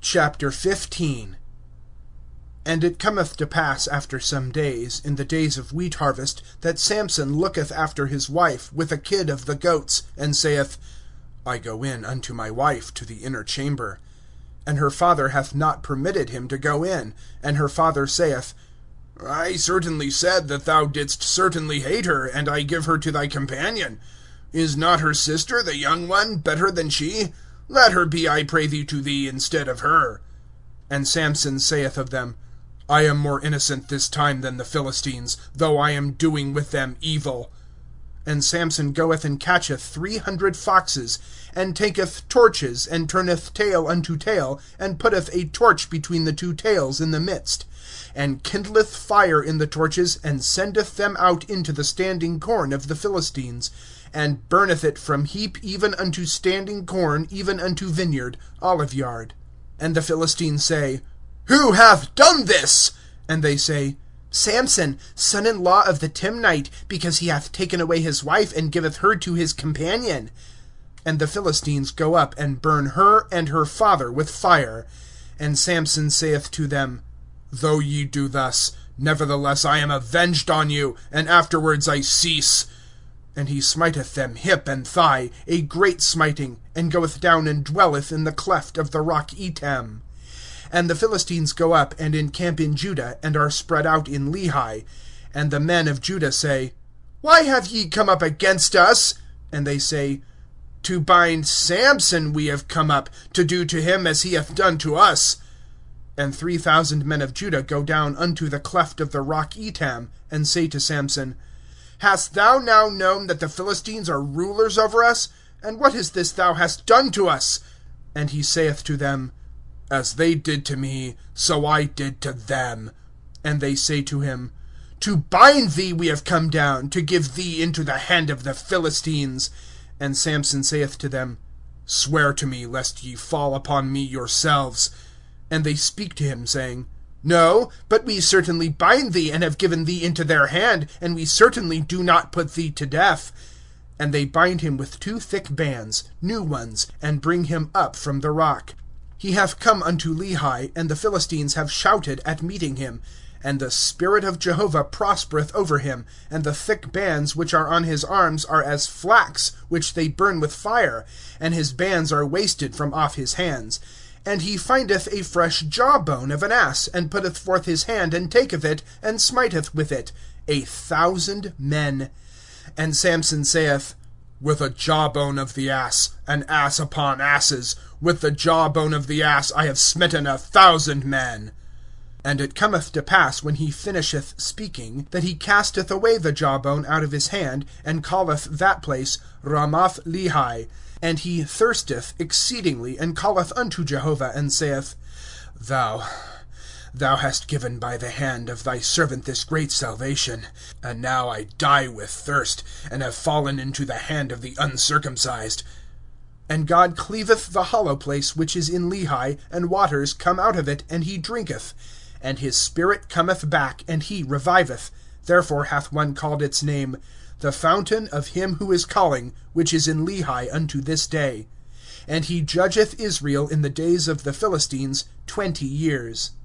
15. And it cometh to pass after some days, in the days of wheat harvest, that Samson looketh after his wife with a kid of the goats, and saith, I go in unto my wife to the inner chamber. And her father hath not permitted him to go in. And her father saith, I certainly said that thou didst certainly hate her, and I give her to thy companion. Is not her sister, the young one, better than she? Let her be, I pray thee, to thee instead of her. And Samson saith of them, I am more innocent this time than the Philistines, though I am doing with them evil. And Samson goeth and catcheth 300 foxes, and taketh torches, and turneth tail unto tail, and putteth a torch between the two tails in the midst, and kindleth fire in the torches, and sendeth them out into the standing corn of the Philistines, and burneth it from heap even unto standing corn, even unto vineyard, oliveyard. And the Philistines say, Who hath done this? And they say, Samson, son-in-law of the Timnite, because he hath taken away his wife, and giveth her to his companion. And the Philistines go up and burn her and her father with fire. And Samson saith to them, Though ye do thus, nevertheless I am avenged on you, and afterwards I cease. And he smiteth them hip and thigh, a great smiting, and goeth down and dwelleth in the cleft of the rock Etam. And the Philistines go up and encamp in Judah, and are spread out in Lehi. And the men of Judah say, Why have ye come up against us? And they say, To bind Samson we have come up, to do to him as he hath done to us. And 3,000 men of Judah go down unto the cleft of the rock Etam, and say to Samson, Hast thou now known that the Philistines are rulers over us? And what is this thou hast done to us? And he saith to them, As they did to me, so I did to them. And they say to him, To bind thee we have come down, to give thee into the hand of the Philistines. And Samson saith to them, Swear to me, lest ye fall upon me yourselves. And they speak to him, saying, No, but we certainly bind thee, and have given thee into their hand, and we certainly do not put thee to death. And they bind him with 2 thick bands, new ones, and bring him up from the rock. He hath come unto Lehi, and the Philistines have shouted at meeting him. And the Spirit of Jehovah prospereth over him, and the thick bands which are on his arms are as flax, which they burn with fire, and his bands are wasted from off his hands. And he findeth a fresh jawbone of an ass, and putteth forth his hand, and taketh it, and smiteth with it 1,000 men. And Samson saith, With a jawbone of the ass, an ass upon asses, with the jawbone of the ass I have smitten 1,000 men. And it cometh to pass, when he finisheth speaking, that he casteth away the jawbone out of his hand, and calleth that place Ramath Lehi. And he thirsteth exceedingly, and calleth unto Jehovah, and saith, Thou hast given by the hand of thy servant this great salvation. And now I die with thirst, and have fallen into the hand of the uncircumcised. And God cleaveth the hollow place which is in Lehi, and waters come out of it, and he drinketh. And his spirit cometh back, and he reviveth. Therefore hath one called its name, The fountain of him who is calling, which is in Lehi unto this day. And he judgeth Israel in the days of the Philistines 20 years.